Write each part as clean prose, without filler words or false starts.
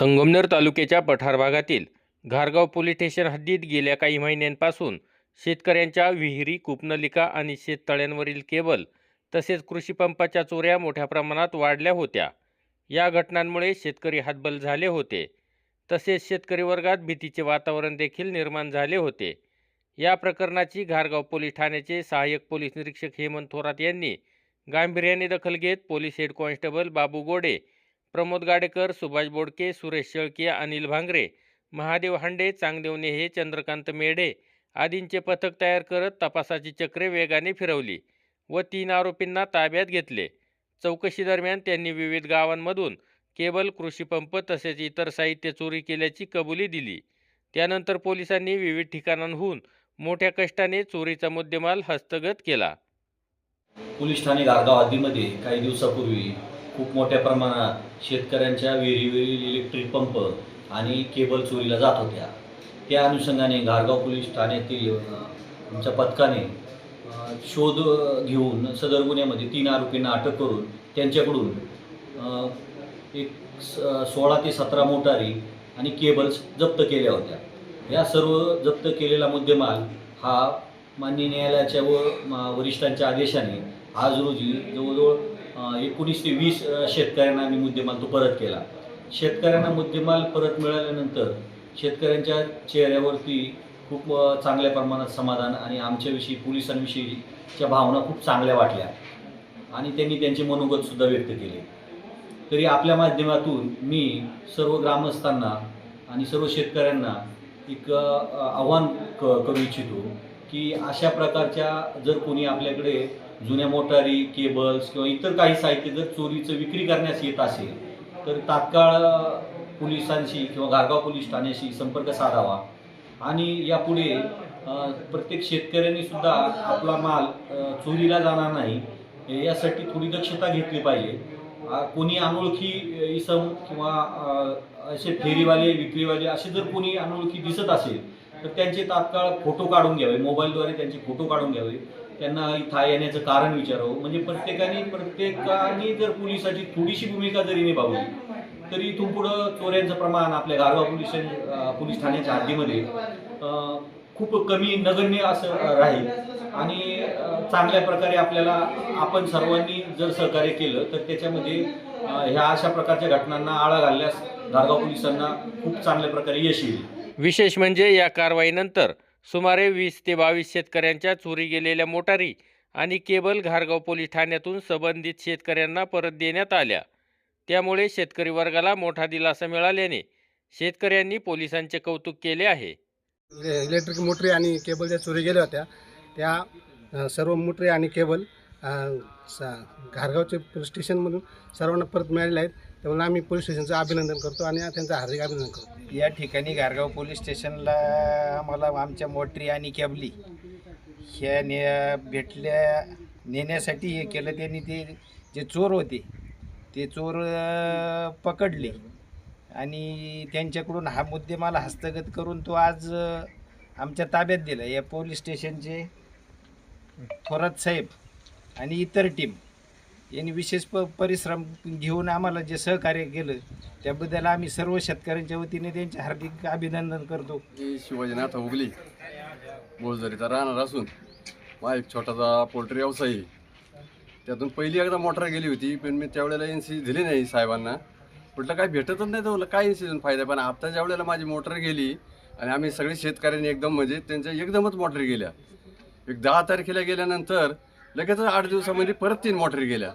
संगमनेर तालुक्याच्या पठार भागातील घारगाव पोलीस स्टेशन हद्दीत गेल्या काही महिन्यांपासून शेतकऱ्यांच्या विहिरी, कूपनलिका आणि शेततळ्यांवरील केबल तसेच कृषीपंपाच्या चोऱ्या मोठ्या प्रमाणात वाढल्या होत्या। या घटनांमुळे शेतकरी हतबल झाले होते, तसेच शेतकरी वर्गात भीतीचे वातावरण देखील निर्माण झाले होते। या प्रकरणाची घारगाव पोलीस ठाण्याचे सहाय्यक पोलीस निरीक्षक हेमंत थोरात यांनी गांभीर्याने दखल घेत पोलीस हेड कॉन्स्टेबल बाबू गोडे, प्रमोद गाडेकर, सुभाष बोडके, सुरेश शेळके, अनिल भांगरे, महादेव हांडे, चांगदेव नेहे, चंद्रकांत मेढे आदींचे पथक तयार करत तपासाची चक्रे वेगाने फिरवली व 3 आरोपींना ताब्यात घेतले। चौकशी दरम्यान त्यांनी विविध गावांमधून केबल, कृषीपंप तसेच इतर साहित्य चोरी केल्याची कबुली दिली। त्यानंतर पोलिसांनी विविध ठिकाणांहून मोठ्या कष्टाने चोरीचा मुद्देमाल हस्तगत केला। पोलीस ठाणे घारगाव हद्दीमध्ये काही दिवसापूर्वी खूप मोठ्या प्रमाणात शेतकऱ्यांच्या विहिरीवरील इलेक्ट्रिक पंप आणि केबल चोरीला जात होत्या। त्या अनुषंगाने घारगाव पोलीस ठाण्यातील आमच्या पथकाने शोध घेऊन सदर गुन्ह्यामध्ये 3 आरोपींना अटक करून त्यांच्याकडून एक 16 ते 17 मोटारी आणि केबल्स जप्त केल्या होत्या। या सर्व जप्त केलेला मुद्देमाल हा माननीय न्यायालयाच्या व वरिष्ठांच्या आदेशाने आज रोजी जवळजवळ 19 ते 20 शेतकऱ्यांना आम्ही मुद्देमाल तो परत केला। शेतकऱ्यांना मुद्देमाल परत मिळाल्यानंतर शेतकऱ्यांच्या चेहऱ्यावरती खूप चांगल्या प्रमाणात समाधान आणि आमच्याविषयी पोलिसांविषयीच्या भावना खूप चांगल्या वाटल्या आणि त्यांनी त्यांचे मनोगतसुद्धा व्यक्त केले। तरी आपल्या माध्यमातून मी सर्व ग्रामस्थांना आणि सर्व शेतकऱ्यांना एक आव्हान करू इच्छितो की अशा प्रकारच्या जर कोणी आपल्याकडे जुन्या मोटारी, केबल्स किंवा इतर काही साहित्य जर चोरीचं विक्री करण्यास येत असेल तर तात्काळ पोलिसांशी किंवा घारगाव पोलीस ठाण्याशी संपर्क साधावा आणि यापुढे प्रत्येक शेतकऱ्यांनी सुद्धा आपला माल चोरीला जाणार नाही यासाठी थोडी दक्षता घेतली पाहिजे। कोणी अनोळखी इसम किंवा असे फेरीवाले, विक्रीवाले असे जर कोणी अनोळखी दिसत असेल तर त्यांचे तात्काळ फोटो काढून घ्यावे, मोबाईलद्वारे त्यांचे फोटो काढून घ्यावे, त्यांना इथं येण्याचं कारण विचारावं। म्हणजे प्रत्येकाने जर पोलिसाची थोडीशी भूमिका जरी निभावली तरी इथून पुढं चोऱ्यांचं प्रमाण आपल्या घारगाव पोलीस ठाण्याच्या हद्दीमध्ये खूप कमी, नगण्य असं राहील आणि चांगल्या प्रकारे आपण सर्वांनी जर सहकार्य केलं तर त्याच्यामध्ये ह्या अशा प्रकारच्या घटनांना आळा घालण्यास घारगाव पोलिसांना खूप चांगल्या प्रकारे यश येईल। विशेष म्हणजे या कारवाईनंतर सुमारे 20 ते 22 शेतकऱ्यांच्या चोरी गेलेल्या मोटारी आणि केबल घारगाव पोलीस ठाण्यातून संबंधित शेतकऱ्यांना परत देण्यात आल्या। त्यामुळे शेतकरी वर्गाला मोठा दिलासा मिळाल्याने शेतकऱ्यांनी पोलिसांचे कौतुक केले आहे। इलेक्ट्रिक मोटरी आणि केबल ज्या चोरी गेल्या होत्या त्या सर्व मोटरी आणि केबल घारगावचे पोलीस स्टेशनमधून सर्वांना परत मिळालेले आहेत। त्यामुळे आम्ही पोलीस स्टेशनचं अभिनंदन करतो आणि त्यांचं हार्दिक अभिनंदन करतो। या ठिकाणी घारगाव पोलीस स्टेशनला आम्हाला आमच्या मोटरी आणि केबली ह्या नेण्यासाठी हे केलं। त्यांनी ते जे चोर होते ते चोर पकडले आणि त्यांच्याकडून हा मुद्देमाल हस्तगत करून तो आज आमच्या ताब्यात दिला। या पोलीस स्टेशनचे थोरात साहेब आणि इतर टीम यांनी विशेष परिश्रम घेऊन आम्हाला जे सहकार्य केलं त्याबद्दल आम्ही सर्व शेतकऱ्यांच्या वतीने त्यांचे हार्दिक अभिनंदन करतो। शिवाजीनाथ उगली बोजदरीचा राहणार असून माझा एक छोटासा पोल्ट्री व्यवसाय आहे। त्यातून पहिली एकदा मोटर गेली होती पण मी त्यावेळेला NC दिली नाही साहेबांना, म्हटलं काय भेटतच नाही तर काय NC फायदा। पण आता ज्या वेळेला माझी मोटर गेली आणि आम्ही सगळे शेतकऱ्यांनी एकदम म्हणजे त्यांच्या एकदमच मोटर गेल्या। एक 10 तारखेला गेल्यानंतर लगेच 8 दिवसामध्ये परत 3 मोटरी गेल्या।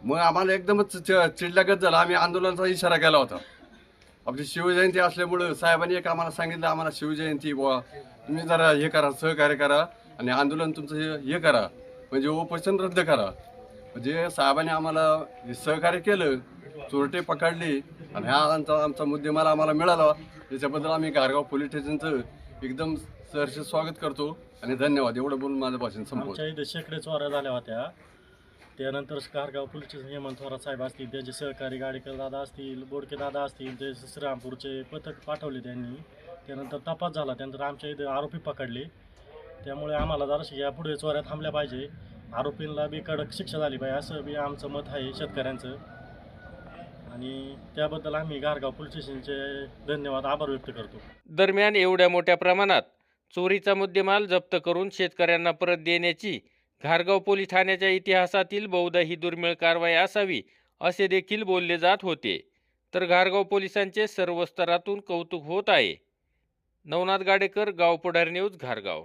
मग आम्हाला एकदमच चिडल्यागत झाला। आम्ही आंदोलनाचा इशारा केला होता। आपली शिवजयंती असल्यामुळं साहेबांनी एक आम्हाला सांगितलं, आम्हाला शिवजयंती बुवा तुम्ही जरा हे करा, सहकार्य करा आणि आंदोलन तुमचं हे करा, म्हणजे उपोषण रद्द करा। म्हणजे साहेबांनी आम्हाला सहकार्य केलं, चोरटे पकडले आणि हा आमचा मुद्देमाल आम्हाला मिळाला। त्याच्याबद्दल आम्ही घारगाव पोलीस स्टेशनचं एकदम सहर्ष स्वागत करतो आणि धन्यवाद। एवढं बोलून माझं भाषण संपवतो। आमच्या इथे शेकडे चोऱ्या झाल्या होत्या। त्यानंतर घारगाव पोलीस स्टेशन हेमंत थोरात साहेब असतील, त्याचे सहकारी गाडेकर दादा असतील, बोडके दादा असतील, ते श्रीरामपूरचे पथक पाठवले त्यांनी। त्यानंतर तपास झाला, त्यानंतर आमच्या इथे आरोपी पकडले। त्यामुळे आम्हाला जराशी यापुढे चोऱ्या थांबल्या पाहिजे, आरोपींना बी कडक शिक्षा झाली पाहिजे असं बी आमचं मत आहे शेतकऱ्यांचं। आणि त्याबद्दल आम्ही घारगाव पोलीस स्टेशनचे धन्यवाद आभार व्यक्त करतो. दरम्यान एवढ्या मोठ्या प्रमाणात चोरीचा मुद्देमाल जप्त करून शेतकऱ्यांना परत देण्याची घारगाव पोलीस ठाण्याच्या इतिहासातील बहुधा ही दुर्मिळ कारवाई असावी असे देखील बोलले जात होते. तर घारगाव पोलिसांचे सर्व स्तरातून कौतुक होत आहे. नवनाथ गाडेकर, गाव पुढारी न्यूज, घारगाव.